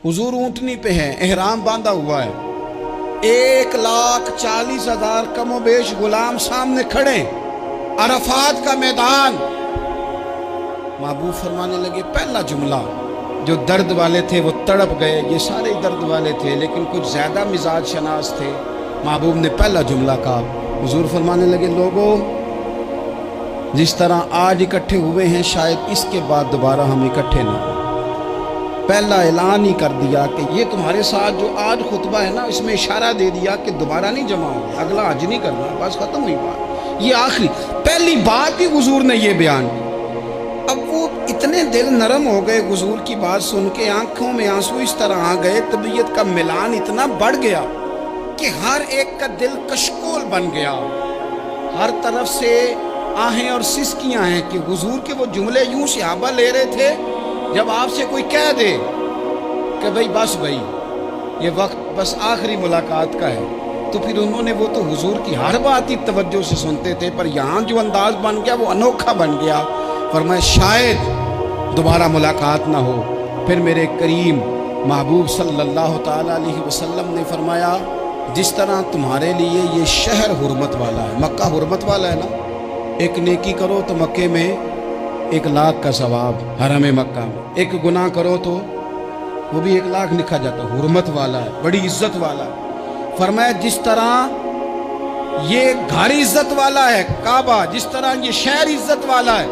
हुजूर ऊंटनी पे है, एहराम बांधा हुआ है, 1,40,000 कमो बेश गुलाम सामने खड़े, अरफात का मैदान। महबूब फरमाने लगे, पहला जुमला, जो दर्द वाले थे वो तड़प गए, ये सारे दर्द वाले थे लेकिन कुछ ज़्यादा मिजाज शनास थे। महबूब ने पहला जुमला कहा। हुजूर फरमाने लगे, लोगों जिस तरह आज इकट्ठे हुए हैं शायद इसके बाद दोबारा हम इकट्ठे ना हो। पहला ऐलान ही कर दिया कि ये तुम्हारे साथ जो आज खुतबा है ना, इसमें इशारा दे दिया कि दोबारा नहीं जमा होंगे, अगला हज नहीं करना, बस खत्म हुई बात। ये आखिरी पहली बात ही हुजूर ने ये बयान की। अब वो इतने दिल नरम हो गए हुजूर की बात सुन के, आंखों में आंसू इस तरह आ गए, तबीयत का मिलान इतना बढ़ गया कि हर एक का दिल कशकोल बन गया। हर तरफ से आहें और सिसकियां हैं कि हुजूर के वो जुमले यूं सहाबा ले रहे थे, जब आपसे कोई कह दे कि भाई बस भाई ये वक्त बस आखिरी मुलाकात का है, तो फिर उन्होंने वो तो हुजूर की हर बात ही तवज्जो से सुनते थे, पर यहाँ जो अंदाज बन गया वो अनोखा बन गया। फरमाया शायद दोबारा मुलाकात ना हो। फिर मेरे करीम महबूब सल्लल्लाहु ताला अलैहि वसल्लम ने फरमाया, जिस तरह तुम्हारे लिए ये शहर हुर्मत वाला है, मक्का हुर्मत वाला है ना, एक नेकी करो तो मक्के में 1,00,000 का सवाब, हरम मक्का में एक गुनाह करो तो वो भी 1,00,000 लिखा जाता है, हुर्मत वाला है, बड़ी इज्जत वाला है। फरमाया जिस तरह ये घर इज्जत वाला है काबा, जिस तरह ये शहर इज्जत वाला है,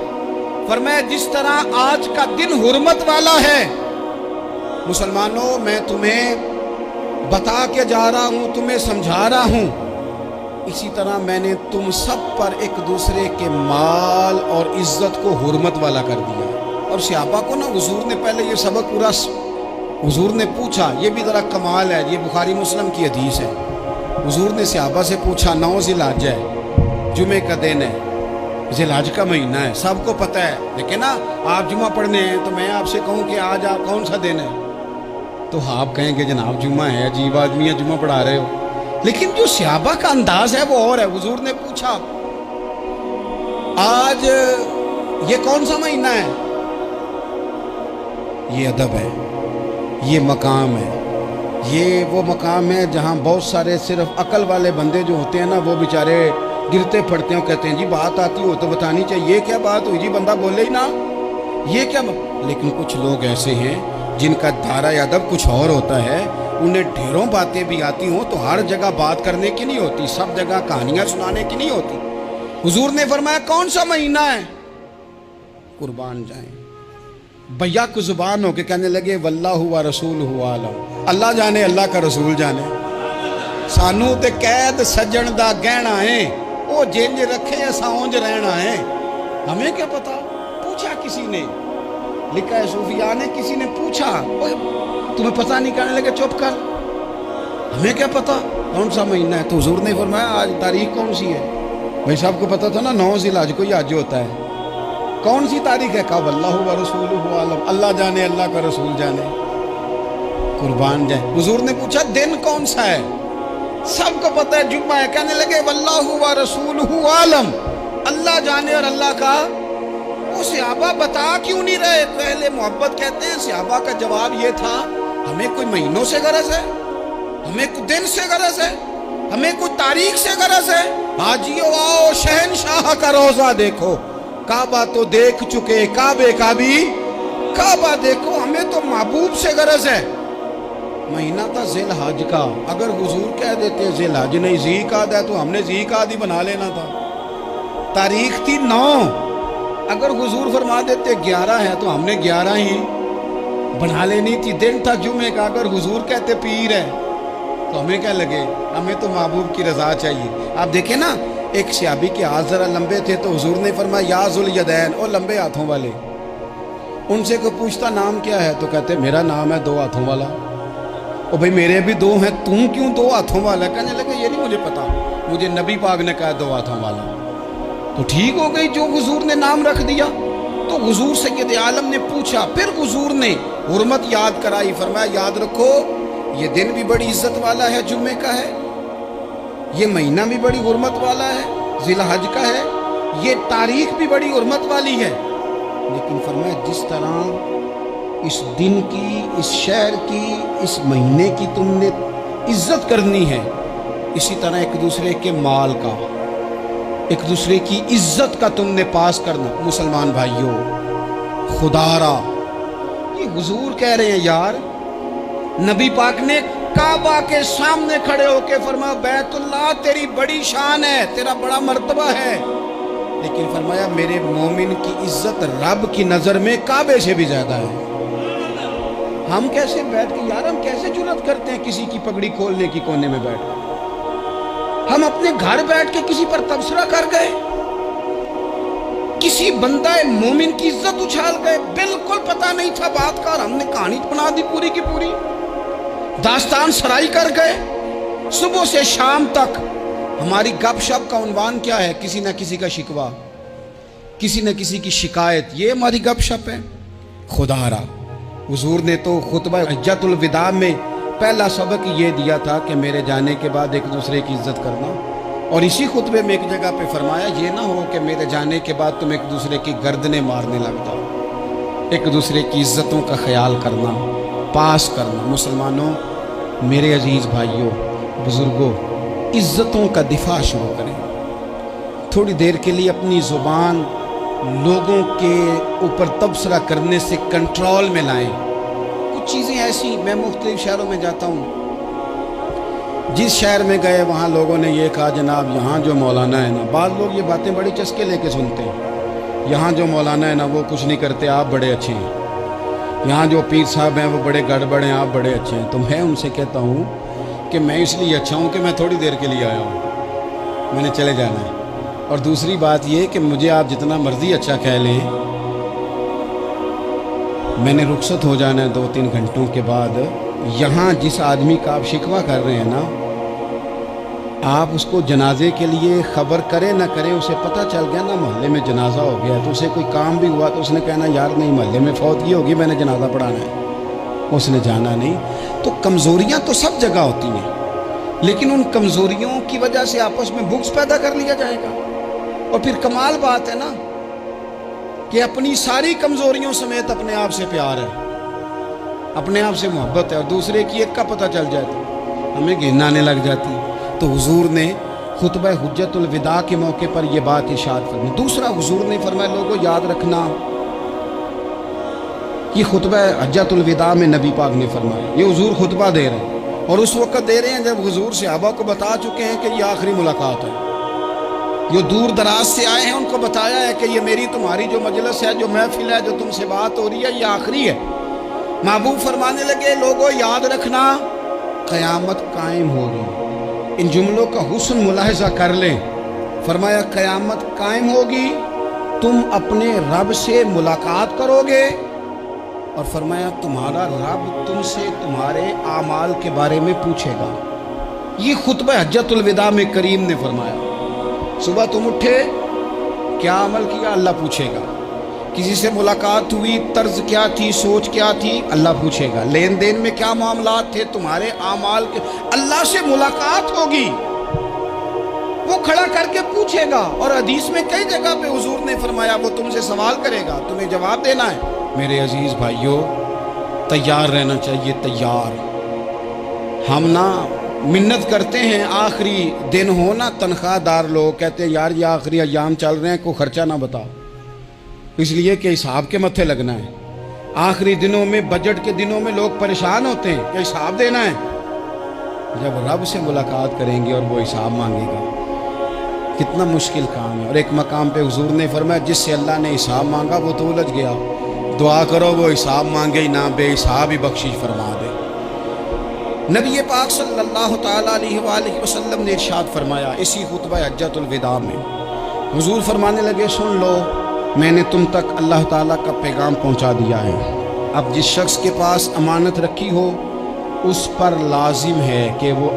फरमाया जिस तरह आज का दिन हुर्मत वाला है। मुसलमानों, मैं तुम्हें बता के जा रहा हूं, तुम्हें समझा रहा हूं, इसी तरह मैंने तुम सब पर एक दूसरे के माल और इज्जत को हुर्मत वाला कर दिया। और सहाबा को ना हुजूर ने पहले ये सबक पूरा हुजूर ने पूछा, ये भी ज़रा कमाल है, ये बुखारी मुस्लिम की हदीस है। हुजूर ने सहाबा से पूछा, 9 ज़िलहज है, जुमे का दिन है, ज़िलहज का महीना है, सबको पता है, लेकिन ना आप जुमा पढ़ने हैं तो मैं आपसे कहूँ कि आज आप कौन सा दिन है, तो आप कहेंगे जनाब जुमा है, अजीब आदमी है, जुमा पढ़ा रहे हो। लेकिन जो सहाबा का अंदाज है वो और है। हुजूर ने पूछा, आज ये कौन सा महीना है? ये अदब है, ये मकाम है, ये वो मकाम है जहाँ बहुत सारे सिर्फ अकल वाले बंदे जो होते हैं ना, वो बेचारे गिरते पड़ते हैं, कहते हैं जी बात आती हो तो बतानी चाहिए, ये क्या बात हुई जी, बंदा बोले ही ना, ये क्या लेकिन कुछ लोग ऐसे हैं जिनका धारा अदब कुछ और होता है, उन्हें ढेरों बातें भी आती हों तो हर जगह बात करने की नहीं होती, सब जगह कहानियां सुनाने की नहीं होती। हुजूर ने फरमाया कौन सा महीना है? कुर्बान जाएं, भैया को जुबान होके कहने लगे, वल्लाहु व रसूलहु आलम, अल्लाह जाने, अल्लाह का रसूल जाने। सानू ते कैद सज्जन दा गहना है, वो जिंज रखे असा उंज रहना है, हमें क्या पता। पूछा किसी ने, लिखा है सूफिया ने, किसी ने पूछा, तुम्हें पता नहीं, कहने लगे चुप कर, हमें क्या पता कौन सा महीना है। तो हुजूर ने फरमाया आज तारीख कौन सी है? भाई साहब को पता था ना 9 ज़िलहज को ही हज होता है, कौन सी तारीख है? कहा वल्लाहु व रसूलहु आलम, अल्लाह जाने, अल्लाह का रसूल जाने। कुर्बान जाए। हुजूर ने पूछा दिन कौन सा है? सबको पता है जुम्मा है, कहने लगे वल्लाहु व रसूलहु आलम, अल्लाह जाने और अल्लाह का। वो सहाबा बता क्यों नहीं रहे? पहले मोहब्बत कहते हैं। सहाबा का जवाब ये था, हमें कोई महीनों से गरज है, हमें कोई दिन से गरज है, हमें कोई तारीख से गरज है। हाजियो आओ शहनशाह का रोजा देखो, काबा तो देख चुके, काबे का भी काबा देखो, हमें तो महबूब से गरज है। महीना था ज़िलहज का, अगर हुजूर कह देते ज़िलहज नहीं ज़ीक़ाद है तो हमने ज़ीक़ाद ही बना लेना था। तारीख थी 9, अगर हुजूर फरमा देते 11 है तो हमने 11 ही बना लेनी थी। दिन था जुमे का, अगर हुजूर कहते पीर है तो हमें क्या लगे, हमें तो महबूब की रज़ा चाहिए। आप देखें ना, एक सहाबी के हाथ ज़रा लंबे थे तो हुजूर ने फरमाया या ज़ुल यदैन, ओ लंबे हाथों वाले। उनसे कोई पूछता नाम क्या है तो कहते मेरा नाम है 2 हाथों वाला। ओ भाई मेरे भी 2 हैं, तू क्यों 2 हाथों वाला? कहने लगे ये नहीं मुझे पता, मुझे नबी पाक ने कहा 2 हाथों वाला। तो ठीक हो गई, जो हुजूर ने नाम रख दिया। तो हुजूर सैयद आलम ने पूछा, फिर हुजूर ने हुर्मत याद कराई, फरमाया याद रखो ये दिन भी बड़ी इज्जत वाला है, जुम्मे का है, ये महीना भी बड़ी हुर्मत वाला है, ज़िलहज का है, ये तारीख भी बड़ी हुर्मत वाली है। लेकिन फरमाया जिस तरह اس دن کی، اس شہر کی، اس مہینے کی تم نے عزت کرنی ہے، اسی طرح ایک دوسرے کے مال کا، ایک دوسرے کی عزت کا تم نے پاس کرنا۔ مسلمان بھائیوں، خدا را یہ حضور کہہ رہے ہیں یار، نبی پاک نے کعبہ کے سامنے کھڑے ہو کے فرمایا بیت اللہ تیری بڑی شان ہے، تیرا بڑا مرتبہ ہے، لیکن فرمایا میرے مومن کی عزت رب کی نظر میں کعبے سے بھی زیادہ ہے۔ ہم کیسے بیٹھ کے یار، ہم کیسے جرأت کرتے ہیں کسی کی پگڑی کھولنے کی کونے میں بیٹھ کے؟ ہم اپنے گھر بیٹھ کے کسی پر تبصرہ کر گئے، کسی بندہ مومن کی عزت اچھال گئے، بالکل پتہ نہیں تھا بات کا، اور ہم نے کہانی بنا دی پوری کی پوری، داستان سرائی کر گئے۔ صبح سے شام تک ہماری گپ شپ کا عنوان کیا ہے؟ کسی نہ کسی کا شکوہ، کسی نہ کسی کی شکایت، یہ ہماری گپ شپ ہے۔ خدا را حضور نے تو خطبہ حجۃ الوداع میں پہلا سبق یہ دیا تھا کہ میرے جانے کے بعد ایک دوسرے کی عزت کرنا، اور اسی خطبے میں ایک جگہ پہ فرمایا یہ نہ ہو کہ میرے جانے کے بعد تم ایک دوسرے کی گردنیں مارنے لگ جاؤ، ایک دوسرے کی عزتوں کا خیال کرنا، پاس کرنا۔ مسلمانوں، میرے عزیز بھائیوں، بزرگوں، عزتوں کا دفاع شروع کریں۔ تھوڑی دیر کے لیے اپنی زبان لوگوں کے اوپر تبصرہ کرنے سے کنٹرول میں لائیں۔ کچھ چیزیں ایسی، میں مختلف شہروں میں جاتا ہوں، جس شہر میں گئے وہاں لوگوں نے یہ کہا جناب یہاں جو مولانا ہے نا، بعض لوگ یہ باتیں بڑی چسکے لے کے سنتے ہیں، یہاں جو مولانا ہے نا وہ کچھ نہیں کرتے، آپ بڑے اچھے ہیں، یہاں جو پیر صاحب ہیں وہ بڑے گڑبڑ ہیں، آپ بڑے اچھے ہیں۔ تو میں ان سے کہتا ہوں کہ میں اس لیے اچھا ہوں کہ میں تھوڑی دیر کے لیے آیا ہوں، میں نے چلے جانا ہے۔ اور دوسری بات یہ کہ مجھے آپ جتنا مرضی اچھا کہہ لیں، میں نے رخصت ہو جانا ہے 2-3 گھنٹوں کے بعد۔ یہاں جس آدمی کا آپ شکوہ کر رہے ہیں نا، آپ اس کو جنازے کے لیے خبر کرے نہ کرے، اسے پتہ چل گیا نا محلے میں جنازہ ہو گیا، تو اسے کوئی کام بھی ہوا تو اس نے کہنا یار نہیں محلے میں فوتگی ہوگی، میں نے جنازہ پڑھانا ہے، اس نے جانا نہیں۔ تو کمزوریاں تو سب جگہ ہوتی ہیں، لیکن ان کمزوریوں کی وجہ سے آپس میں بغض پیدا کر لیا جائے گا۔ اور پھر کمال بات ہے نا کہ اپنی ساری کمزوریوں سمیت اپنے آپ سے پیار ہے، اپنے آپ سے محبت ہے، اور دوسرے کی ایک کا پتہ چل جائے تو ہمیں گھن آنے لگ جاتی۔ تو حضور نے خطبہ حجۃ الوداع کے موقع پر یہ بات ارشاد فرمائی۔ دوسرا حضور نے فرمایا لوگوں یاد رکھنا، یہ خطبہ حجۃ الوداع میں نبی پاک نے فرمایا، یہ حضور خطبہ دے رہے ہیں، اور اس وقت دے رہے ہیں جب حضور صحابہ کو بتا چکے ہیں کہ یہ آخری ملاقات ہے، جو دور دراز سے آئے ہیں ان کو بتایا ہے کہ یہ میری تمہاری جو مجلس ہے، جو محفل ہے، جو تم سے بات ہو رہی ہے، یہ آخری ہے۔ محبوب فرمانے لگے لوگوں یاد رکھنا قیامت قائم ہوگی۔ ان جملوں کا حسن ملاحظہ کر لیں۔ فرمایا قیامت قائم ہوگی، تم اپنے رب سے ملاقات کرو گے، اور فرمایا تمہارا رب تم سے تمہارے اعمال کے بارے میں پوچھے گا۔ یہ خطبہ حجۃ الوداع میں کریم نے فرمایا، صبح تم اٹھے کیا عمل کیا، اللہ پوچھے گا۔ کسی سے ملاقات ہوئی، طرز کیا تھی، سوچ کیا تھی، اللہ پوچھے گا۔ لین دین میں کیا معاملات تھے، تمہارے اعمال کے، اللہ سے ملاقات ہوگی، وہ کھڑا کر کے پوچھے گا۔ اور حدیث میں کئی جگہ پہ حضور نے فرمایا وہ تم سے سوال کرے گا، تمہیں جواب دینا ہے۔ میرے عزیز بھائیوں، تیار رہنا چاہیے، تیار۔ ہم نا منت کرتے ہیں آخری دن ہو نا، تنخواہ دار لوگ کہتے ہیں یار یہ آخری ایام چل رہے ہیں، کوئی خرچہ نہ بتاؤ، اس لیے کہ حساب کے متھے لگنا ہے۔ آخری دنوں میں، بجٹ کے دنوں میں لوگ پریشان ہوتے ہیں کہ حساب دینا ہے۔ جب رب سے ملاقات کریں گے اور وہ حساب مانگے گا، کتنا مشکل کام ہے۔ اور ایک مقام پہ حضور نے فرمایا جس سے اللہ نے حساب مانگا وہ تو الجھ گیا، دعا کرو وہ حساب مانگے ہی نہ، بے حساب ہی بخشش فرما دے۔ نبی پاک صلی اللہ تعالیٰ علیہ وآلہ وسلم نے ارشاد فرمایا اسی خطبہ حجۃ الوداع میں، حضور فرمانے لگے سن لو، میں نے تم تک اللہ تعالیٰ کا پیغام پہنچا دیا ہے۔ اب جس شخص کے پاس امانت رکھی ہو اس پر لازم ہے کہ وہ